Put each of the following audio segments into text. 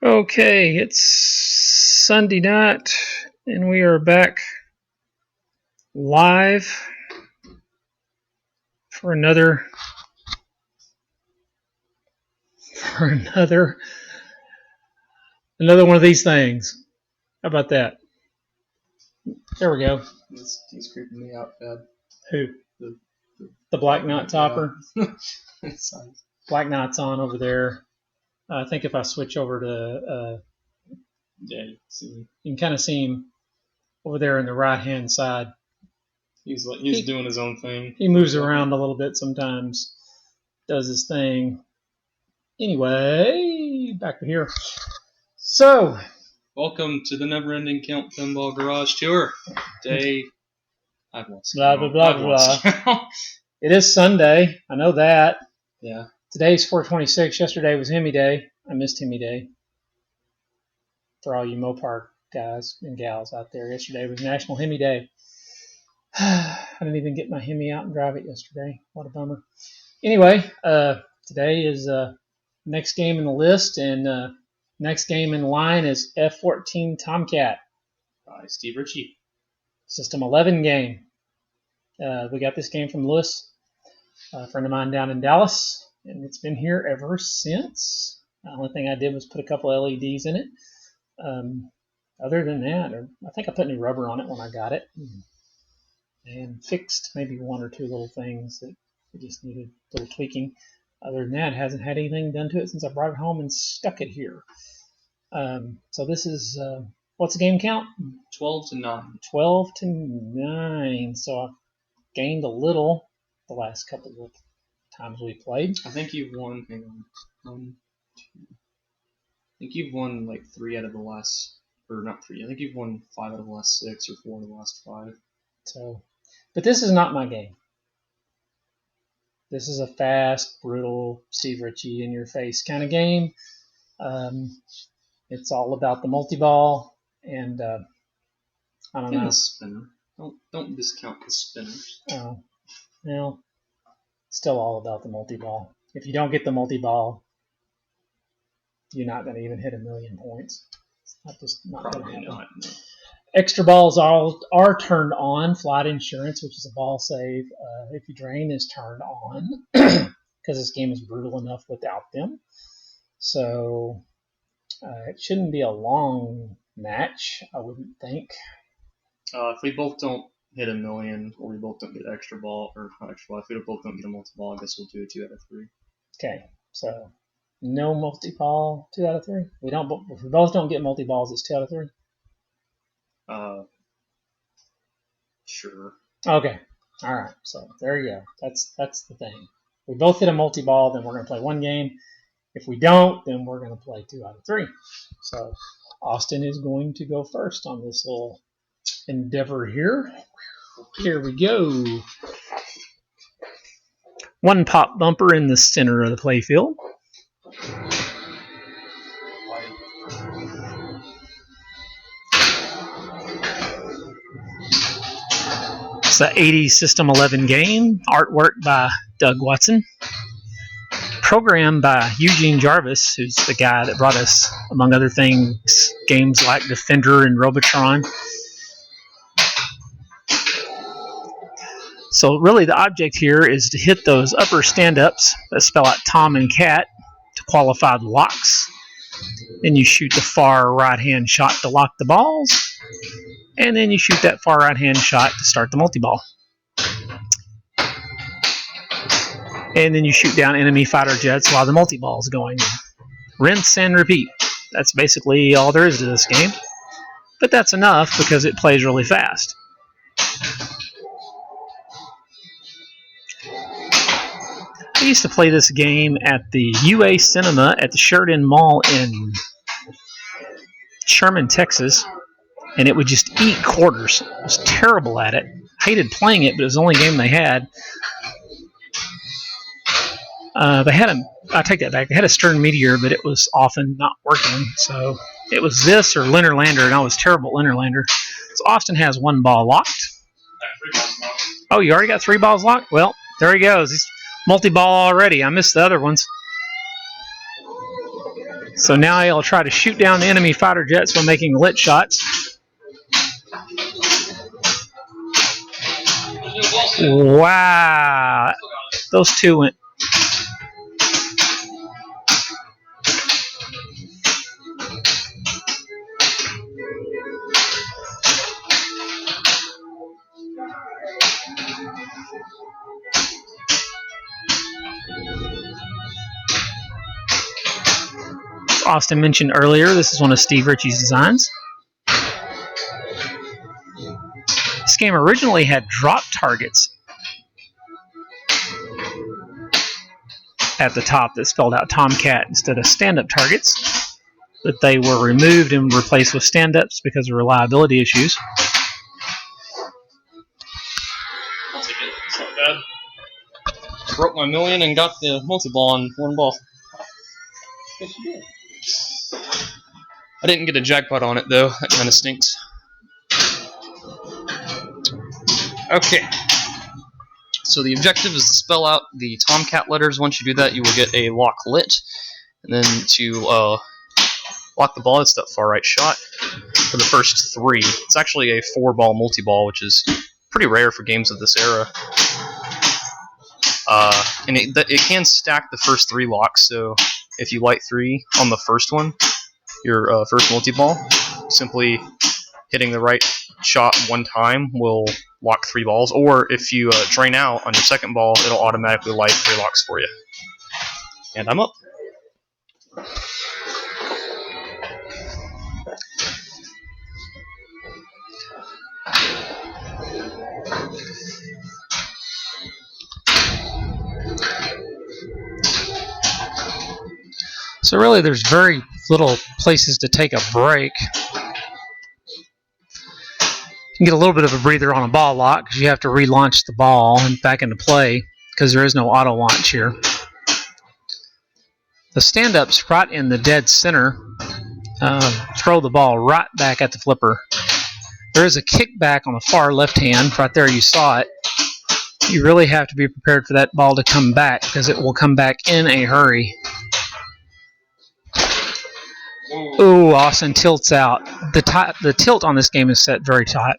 Okay, it's Sunday night, and we are back live for another one of these things. How about that? There we go. He's creeping me out, Dad. Who? The Black Knot topper. Yeah. Black Knot's on over there. I think if I switch over to you can kind of see him over there in the right-hand side. He's doing his own thing. He moves around a little bit sometimes, does his thing. Anyway, back to here. So, welcome to the Never-Ending Count Pinball Garage Tour. Day, I've lost blah, blah, blah, blah. It is Sunday. I know that. Yeah. Today's 4/26. Yesterday was Hemi Day. I missed Hemi Day. For all you Mopar guys and gals out there, yesterday was National Hemi Day. I didn't even get my Hemi out and drive it yesterday. What a bummer. Anyway, today is next game in the list, and next game in line is F14 Tomcat by Steve Ritchie. System 11 game. We got this game from Lewis, a friend of mine down in Dallas, and it's been here ever since. The only thing I did was put a couple LEDs in it. Other than that, I think I put new rubber on it when I got it, and fixed maybe one or two little things that just needed a little tweaking. Other than that, it hasn't had anything done to it since I brought it home and stuck it here. So this is, what's the game count? 12-9. 12-9. So I've gained a little the last couple of times we played. I think you've won, hang on, 1, 2. I think you've won like 3 out of the last, or not 3, I think you've won 5 out of the last 6 or 4 out of the last 5. So, but this is not my game. This is a fast, brutal, Steve Ritchie in your face kind of game. It's all about the multi-ball, and I don't know. The spinner. Don't discount the spinners. Oh, well, still all about the multi-ball. If you don't get the multi-ball, you're not going to even hit 1,000,000 points. It's not Probably not. No. Extra balls are turned on. Flight insurance, which is a ball save, if you drain, is turned on because this game is brutal enough without them. So it shouldn't be a long match, I wouldn't think. If we both don't hit 1,000,000, or we both don't get extra ball, or not extra ball, if we both don't get a multi-ball, I guess we'll do a 2 out of 3. Okay, so no multi-ball, 2 out of 3. If we both don't get multi-balls, it's 2 out of 3. Sure. Okay. All right. So there you go. That's the thing. If we both hit a multi-ball, then we're going to play one game. If we don't, then we're going to play 2 out of 3. So Austin is going to go first on this little endeavor here. Here we go. One pop bumper in the center of the playfield. It's the 80s System 11 game. Artwork by Doug Watson. Programmed by Eugene Jarvis, who's the guy that brought us, among other things, games like Defender and Robotron. So really the object here is to hit those upper stand-ups that spell out Tom and Cat to qualify the locks. Then you shoot the far right-hand shot to lock the balls. And then you shoot that far right-hand shot to start the multi-ball. And then you shoot down enemy fighter jets while the multi-ball is going. Rinse and repeat. That's basically all there is to this game. But that's enough because it plays really fast. I used to play this game at the UA Cinema at the Sheridan Mall in Sherman, Texas. And it would just eat quarters. I was terrible at it. Hated playing it, but it was the only game they had. I take that back. They had a Stern Meteor, but it was often not working. So it was this or Leonard Lander, and I was terrible at Leonard Lander. So Austin has 1 ball locked. Oh, you already got 3 balls locked? Well, there he goes. He's multi-ball already. I missed the other ones. So now he'll try to shoot down enemy fighter jets while making lit shots. Wow. Those two went. Austin mentioned earlier, this is one of Steve Ritchie's designs. This game originally had drop targets at the top that spelled out Tomcat instead of stand-up targets, but they were removed and replaced with stand-ups because of reliability issues. I'll take it. It's not bad. Broke my million and got the multi-ball on one ball. Yes, you did. I didn't get a jackpot on it though. That kind of stinks. Okay. So the objective is to spell out the Tomcat letters. Once you do that, you will get a lock lit. And then to lock the ball, it's that far right shot for the first 3. It's actually a 4-ball multi-ball, which is pretty rare for games of this era. And it can stack the first 3 locks, so if you light 3 on the first one, your first multi-ball, simply hitting the right shot one time will lock 3 balls, or if you drain out on your second ball, it'll automatically light 3 locks for you. And I'm up. So really there's very little places to take a break. You can get a little bit of a breather on a ball lock because you have to relaunch the ball and back into play because there is no auto launch here. The stand-ups right in the dead center throw the ball right back at the flipper. There is a kickback on the far left hand. Right there you saw it. You really have to be prepared for that ball to come back because it will come back in a hurry. Ooh, Austin tilts out. The tilt on this game is set very tight.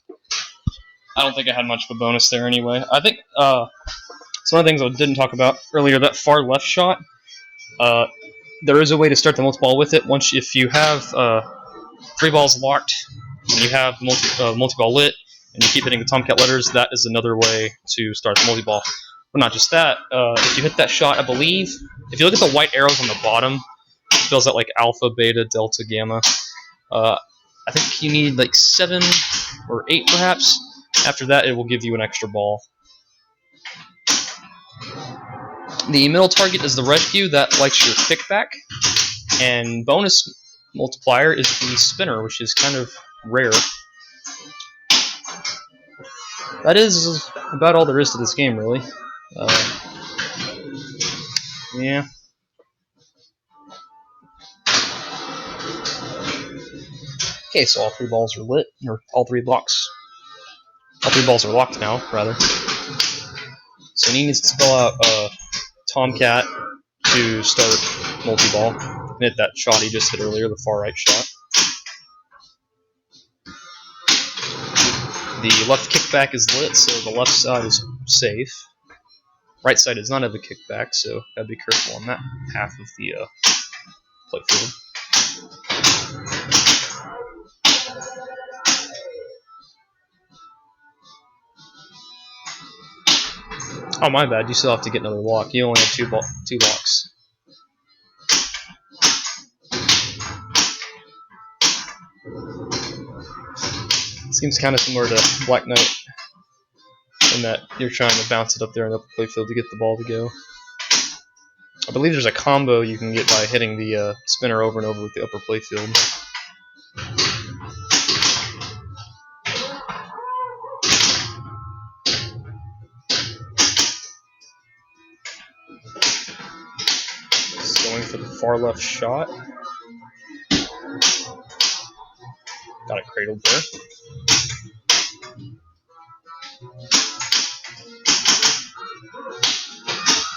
I don't think I had much of a bonus there anyway. I think it's one of the things I didn't talk about earlier, that far left shot. There is a way to start the multi-ball with it. If you have 3 balls locked, and you have multi-ball lit, and you keep hitting the Tomcat letters, that is another way to start the multi-ball. But not just that, if you hit that shot, I believe, if you look at the white arrows on the bottom, it spells out like alpha, beta, delta, gamma. I think you need like 7 or 8 perhaps. After that, it will give you an extra ball. The middle target is the rescue, that likes your kickback. And bonus multiplier is the spinner, which is kind of rare. That is about all there is to this game, really. Yeah. Okay, so all 3 balls are lit, or all 3 locks. All 3 balls are locked now, rather. So he needs to spell out Tomcat to start multi-ball. And hit that shot he just hit earlier, the far right shot. The left kickback is lit, so the left side is safe. Right side does not have a kickback, so gotta be careful on that half of the playfield. Oh, my bad. You still have to get another lock. You only have 2 locks. Seems kind of similar to Black Knight in that you're trying to bounce it up there in the upper playfield to get the ball to go. I believe there's a combo you can get by hitting the spinner over and over with the upper playfield. Going for the far left shot. Got it cradled there.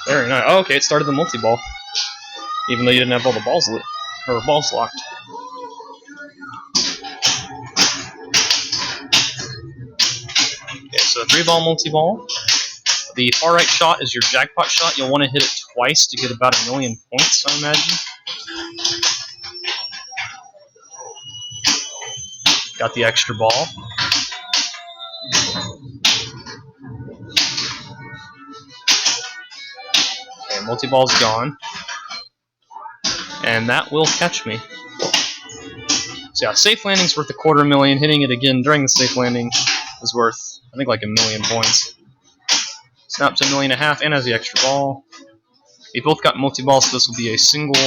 Very nice. Oh, okay, it started the multi-ball. Even though you didn't have all the balls lit. or balls locked. Okay, so 3-ball multi-ball. The far right shot is your jackpot shot. You'll want to hit it twice to get about 1,000,000 points, I imagine. Got the extra ball. Okay, multi-ball's gone. And that will catch me. So yeah, safe landing's worth 250,000. Hitting it again during the safe landing is worth, I think, like 1,000,000 points. Snaps 1.5 million and has the extra ball. They both got multi-ball, so this will be a single.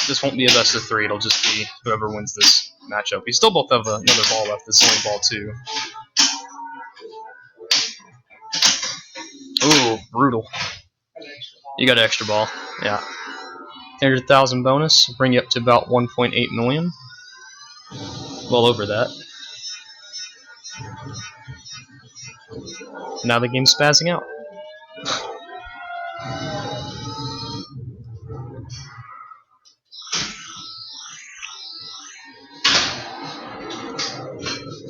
This won't be a best of 3. It'll just be whoever wins this matchup. You still both have another ball left. This is only ball 2. Ooh, brutal. You got an extra ball. Yeah. 300,000 bonus, bring you up to about 1.8 million. Well over that. Now the game's spazzing out.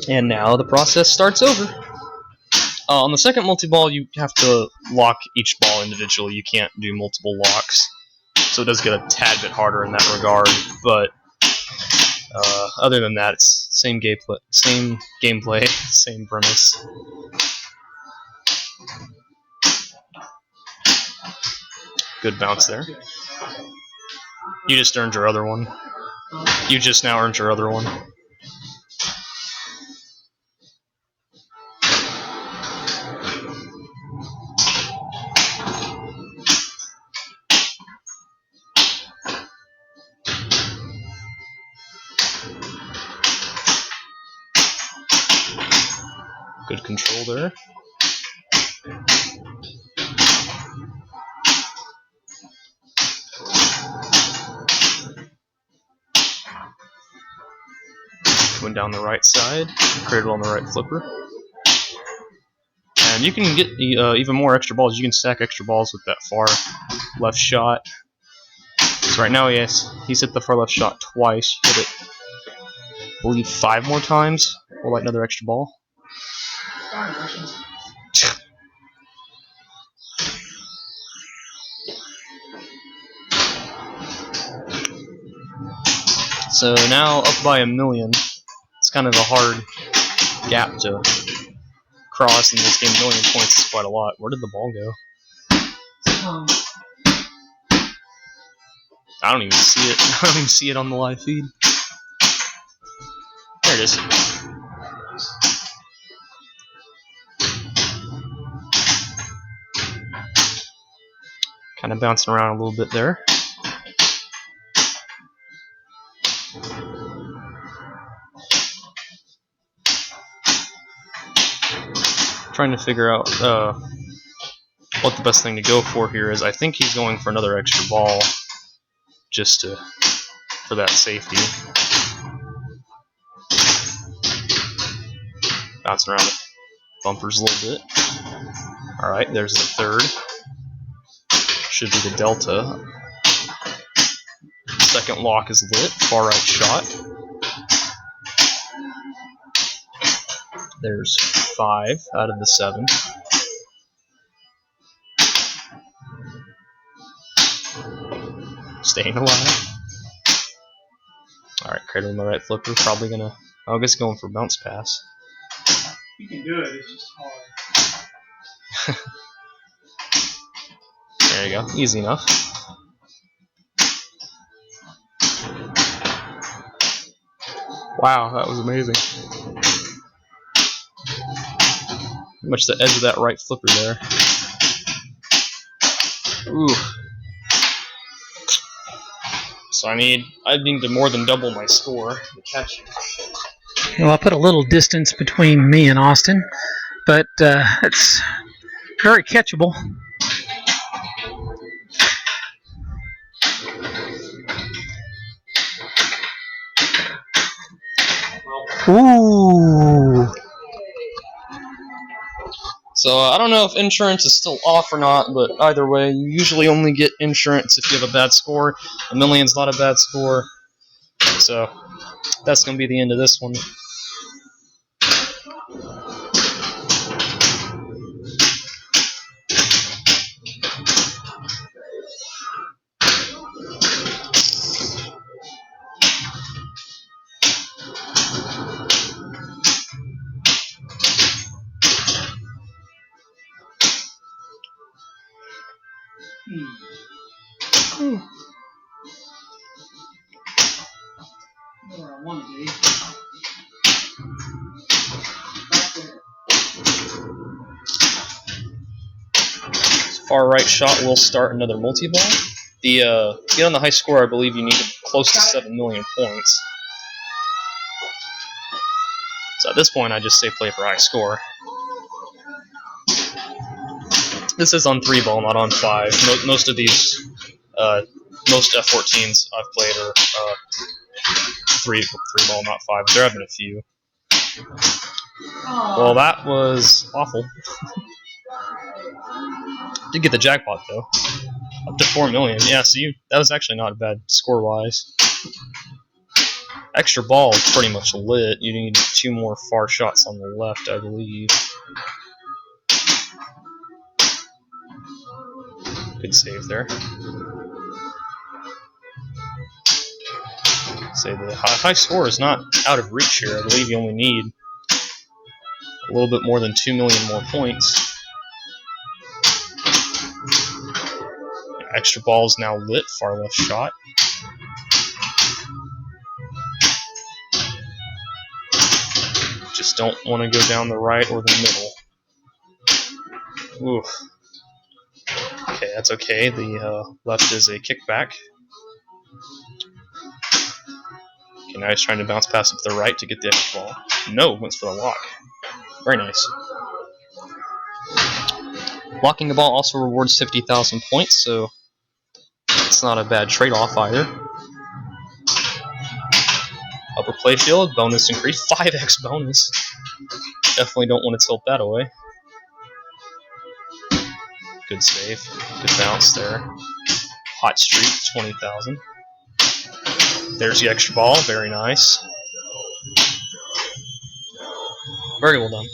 And now the process starts over. On the second multi-ball, you have to lock each ball individually. You can't do multiple locks. So it does get a tad bit harder in that regard, but other than that, it's same gameplay, same premise. Good bounce there. You just earned your other one. You just now earned your other one. Good control there. Going down the right side, cradle on the right flipper. And you can get even more extra balls. You can stack extra balls with that far left shot. So right now he's hit the far left shot twice. Hit it, I believe, 5 more times. We'll light another extra ball. So now up by 1 million. It's kind of a hard gap to cross in this game. 1 million points is quite a lot. Where did the ball go? I don't even see it. I don't even see it on the live feed. There it is. Kind of bouncing around a little bit there. Trying to figure out what the best thing to go for here is. I think he's going for another extra ball just for that safety. Bouncing around the bumpers a little bit. Alright, there's the third. Should be the delta. Second lock is lit. Far right shot. There's 5 out of the 7. Staying alive. Alright, cradle on the right flipper. Probably gonna. I guess going for bounce pass. You can do it, it's just hard. There you go. Easy enough. Wow, that was amazing. Pretty much the edge of that right flipper there. Ooh. So I need to more than double my score to catch him. Well, I put a little distance between me and Austin, but it's very catchable. Ooh. So I don't know if insurance is still off or not, but either way, you usually only get insurance if you have a bad score. A million's not a bad score. So that's going to be the end of this one. Where I want to be. Far right shot will start another multi-ball. To get on the high score, I believe you need close to 7 million points. So at this point, I just say play for high score. This is on 3-ball, not on 5. Most of these, most F14s I've played are 3-ball, not 5. There have been a few. Well, that was awful. Did get the jackpot though, up to 4 million. Yeah, so that was actually not bad score-wise. Extra ball is pretty much lit. You need 2 more far shots on the left, I believe. Good save there. Say the high score is not out of reach here. I believe you only need a little bit more than 2 million more points. Extra ball is now lit, far left shot. Just don't want to go down the right or the middle. Oof. Okay, that's okay. The left is a kickback. Okay, now he's trying to bounce past it to the right to get the extra ball. No, went for the lock. Very nice. Blocking the ball also rewards 50,000 points, so it's not a bad trade-off either. Upper playfield, bonus increase, 5x bonus. Definitely don't want to tilt that away. Good save, good bounce there. Hot streak, 20,000. There's the extra ball, very nice. Very well done.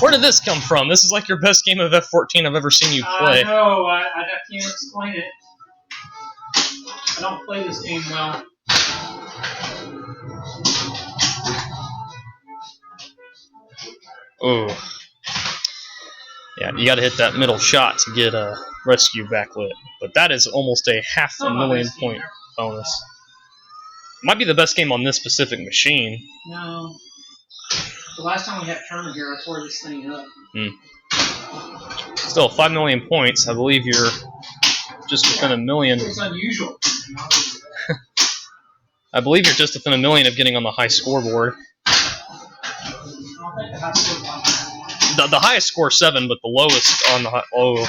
Where did this come from? This is like your best game of F14 I've ever seen you play. No, I can't explain it. I don't play this game well. Oh. Yeah, you gotta hit that middle shot to get a rescue backlit. But that is almost a 500,000 point bonus. Might be the best game on this specific machine. No. The last time we had a tournament here, I tore this thing up. Still, 5 million points. I believe you're just within a million. It's unusual. I believe you're just within a million of getting on the high scoreboard. The highest score 7, but the lowest on the high. Oh.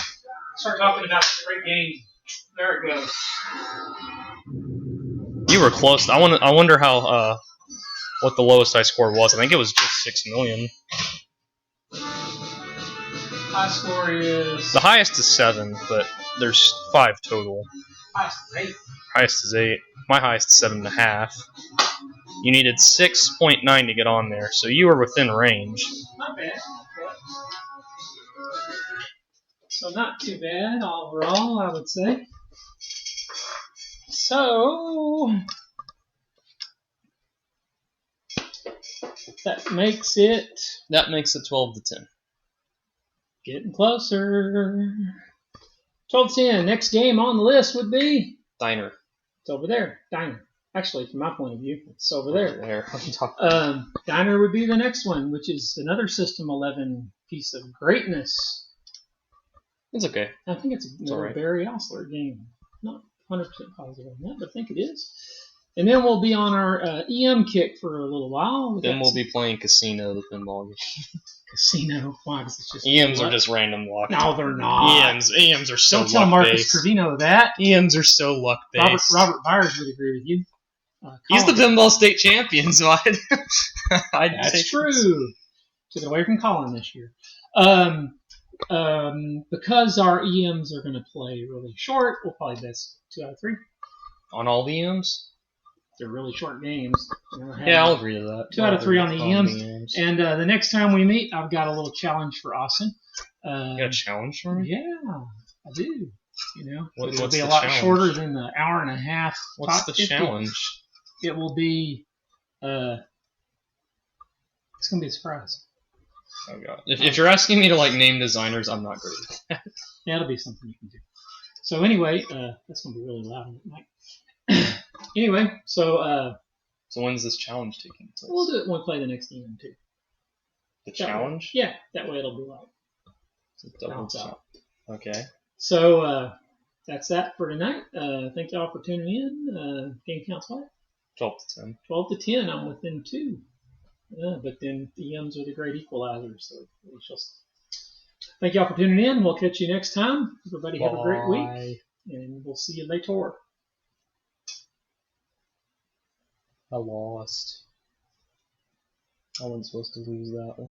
Start talking about straight games. There it goes. You were close. I wonder how what the lowest high score was. I think it was just 6 million. High score is... The highest is 7, but there's 5 total. Highest is 8. Highest is 8. My highest is 7.5. You needed 6.9 to get on there, so you were within range. Not bad. So not too bad overall, I would say. So that makes it 12 to 10. Getting closer. 12 to 10. Next game on the list would be Diner. It's over there. Diner. Actually, from my point of view, it's over there. There. Diner would be the next one, which is another System 11 piece of greatness. It's okay. I think it's another right. Barry Osler game. Not 100% positive on that, but I think it is. And then we'll be on our EM kick for a little while. Then we'll be playing Casino, the pinball game. Casino. Why? Because it's just EMs are just random luck. No, they're not. EMs are so Don't tell Marcus Trevino that. EMs are so luck-based. Robert Byers would agree with you. He's the pinball state champion, so That's true. Took it away from Colin this year. Because our EMs are going to play really short, we'll probably best 2 out of 3. On all the EMs? They're really short games. Yeah, I'll agree to that. 2 out of 3 on the EMs. And the next time we meet, I've got a little challenge for Austin. You got a challenge for me? Yeah, I do. You know, it'll what's be a the lot challenge? Shorter than the hour and a half. What's the 50. challenge? It will be. It's gonna be a surprise. Oh god! If you're asking me to like name designers, I'm not great at that. Yeah, it'll be something you can do. So anyway, that's gonna be really loud at night. Anyway, so when's this challenge taking place? We'll do it when we play the next EM too. The challenge? Yeah, that way it'll be like double out. Okay. So that's that for tonight. Thank y'all for tuning in. Game counts what? 12 to 10. 12 to 10. I'm within 2. But then the EMs are the great equalizers. So we shall see. Thank y'all for tuning in. We'll catch you next time. Everybody have a great week. And we'll see you later. I lost. I wasn't supposed to lose that one.